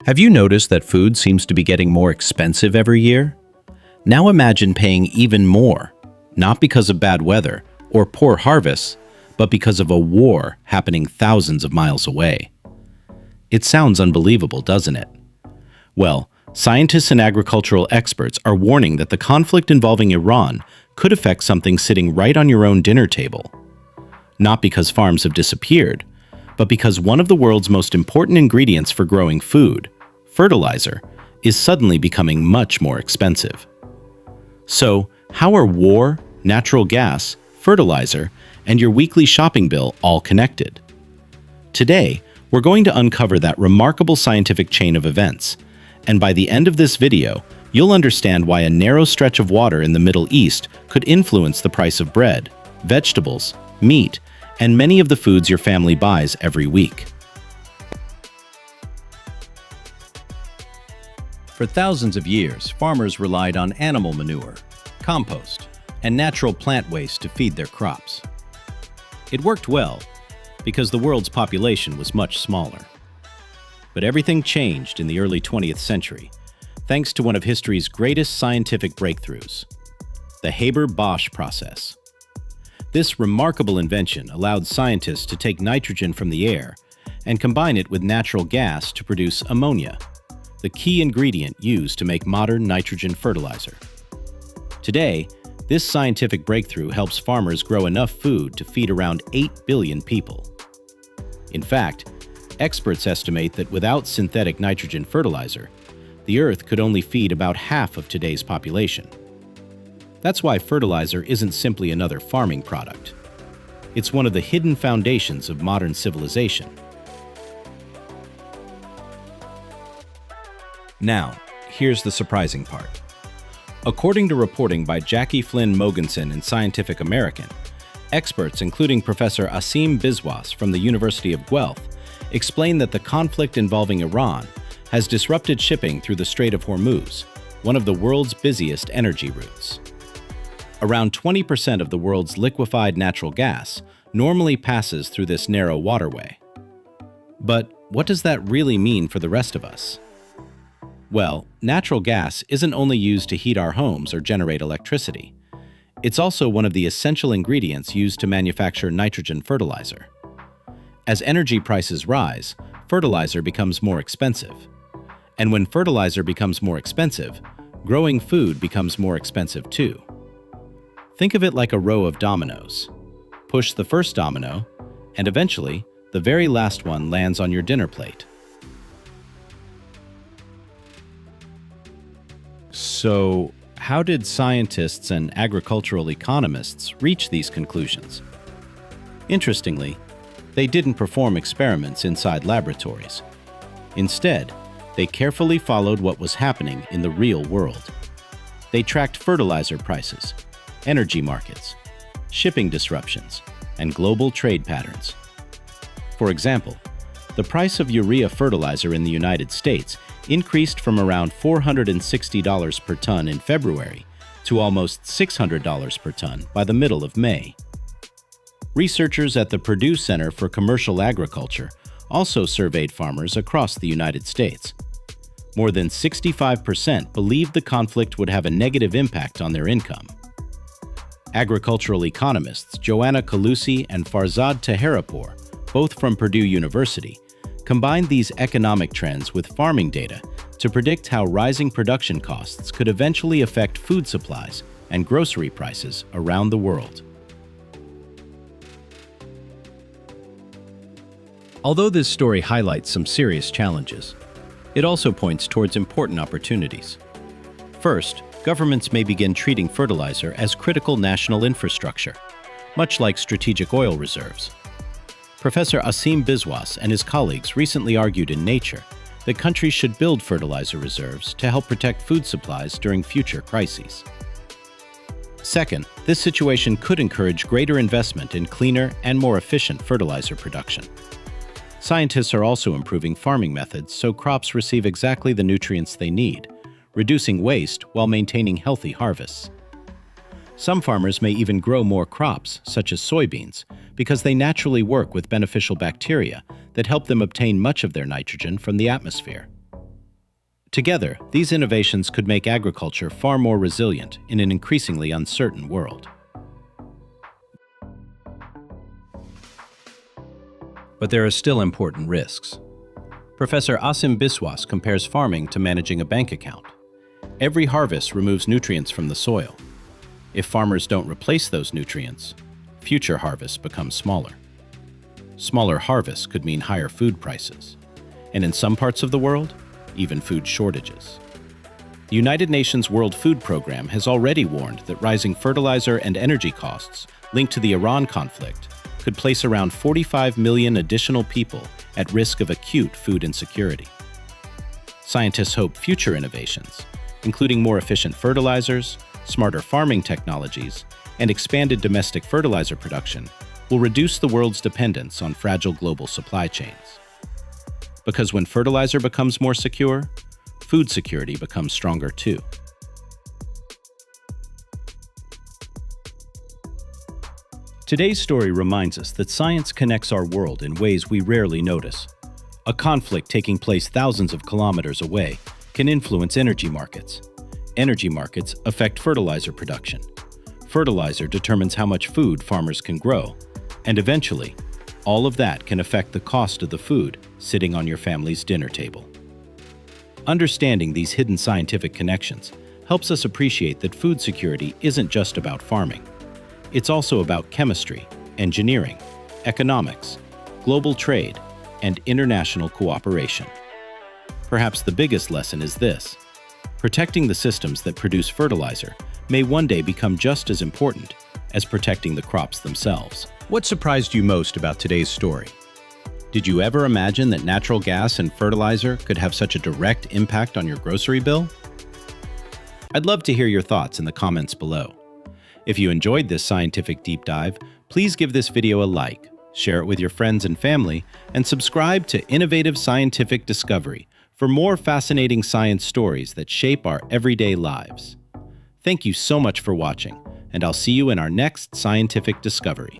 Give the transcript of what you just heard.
Have you noticed that food seems to be getting more expensive every year? Now imagine paying even more, not because of bad weather or poor harvests, but because of a war happening thousands of miles away. It sounds unbelievable, doesn't it? Well, scientists and agricultural experts are warning that the conflict involving Iran could affect something sitting right on your own dinner table. Not because farms have disappeared, but because one of the world's most important ingredients for growing food, fertilizer, is suddenly becoming much more expensive. So, how are war, natural gas, fertilizer, and your weekly shopping bill all connected? Today, we're going to uncover that remarkable scientific chain of events, and by the end of this video, you'll understand why a narrow stretch of water in the Middle East could influence the price of bread, vegetables, meat, and many of the foods your family buys every week. For thousands of years, farmers relied on animal manure, compost, and natural plant waste to feed their crops. It worked well because the world's population was much smaller. But everything changed in the early 20th century, thanks to one of history's greatest scientific breakthroughs, the Haber-Bosch process. This remarkable invention allowed scientists to take nitrogen from the air and combine it with natural gas to produce ammonia, the key ingredient used to make modern nitrogen fertilizer. Today, this scientific breakthrough helps farmers grow enough food to feed around 8 billion people. In fact, experts estimate that without synthetic nitrogen fertilizer, the Earth could only feed about half of today's population. That's why fertilizer isn't simply another farming product. It's one of the hidden foundations of modern civilization. Now, here's the surprising part. According to reporting by Jackie Flynn Mogensen in Scientific American, experts including Professor Asim Biswas from the University of Guelph explain that the conflict involving Iran has disrupted shipping through the Strait of Hormuz, one of the world's busiest energy routes. Around 20% of the world's liquefied natural gas normally passes through this narrow waterway. But what does that really mean for the rest of us? Well, natural gas isn't only used to heat our homes or generate electricity. It's also one of the essential ingredients used to manufacture nitrogen fertilizer. As energy prices rise, fertilizer becomes more expensive. And when fertilizer becomes more expensive, growing food becomes more expensive too. Think of it like a row of dominoes. Push the first domino, and eventually, the very last one lands on your dinner plate. So, how did scientists and agricultural economists reach these conclusions? Interestingly, they didn't perform experiments inside laboratories. Instead, they carefully followed what was happening in the real world. They tracked fertilizer prices, energy markets, shipping disruptions, and global trade patterns. For example, the price of urea fertilizer in the United States increased from around $460 per ton in February to almost $600 per ton by the middle of May. Researchers at the Purdue Center for Commercial Agriculture also surveyed farmers across the United States. More than 65% believed the conflict would have a negative impact on their income. Agricultural economists Joanna Calusi and Farzad Taherapour, both from Purdue University, combined these economic trends with farming data to predict how rising production costs could eventually affect food supplies and grocery prices around the world. Although this story highlights some serious challenges, it also points towards important opportunities. First, governments may begin treating fertilizer as critical national infrastructure, much like strategic oil reserves. Professor Asim Biswas and his colleagues recently argued in Nature that countries should build fertilizer reserves to help protect food supplies during future crises. Second, this situation could encourage greater investment in cleaner and more efficient fertilizer production. Scientists are also improving farming methods so crops receive exactly the nutrients they need, reducing waste while maintaining healthy harvests. Some farmers may even grow more crops, such as soybeans, because they naturally work with beneficial bacteria that help them obtain much of their nitrogen from the atmosphere. Together, these innovations could make agriculture far more resilient in an increasingly uncertain world. But there are still important risks. Professor Asim Biswas compares farming to managing a bank account. Every harvest removes nutrients from the soil. If farmers don't replace those nutrients, future harvests become smaller. Smaller harvests could mean higher food prices, and in some parts of the world, even food shortages. The United Nations World Food Program has already warned that rising fertilizer and energy costs linked to the Iran conflict could place around 45 million additional people at risk of acute food insecurity. Scientists hope future innovations, including more efficient fertilizers, smarter farming technologies, and expanded domestic fertilizer production, will reduce the world's dependence on fragile global supply chains. Because when fertilizer becomes more secure, food security becomes stronger too. Today's story reminds us that science connects our world in ways we rarely notice. A conflict taking place thousands of kilometers away can influence energy markets. Energy markets affect fertilizer production. Fertilizer determines how much food farmers can grow, and eventually, all of that can affect the cost of the food sitting on your family's dinner table. Understanding these hidden scientific connections helps us appreciate that food security isn't just about farming. It's also about chemistry, engineering, economics, global trade, and international cooperation. Perhaps the biggest lesson is this: protecting the systems that produce fertilizer may one day become just as important as protecting the crops themselves. What surprised you most about today's story? Did you ever imagine that natural gas and fertilizer could have such a direct impact on your grocery bill? I'd love to hear your thoughts in the comments below. If you enjoyed this scientific deep dive, please give this video a like, share it with your friends and family, and subscribe to Innovative Scientific Discovery for more fascinating science stories that shape our everyday lives. Thank you so much for watching, and I'll see you in our next scientific discovery.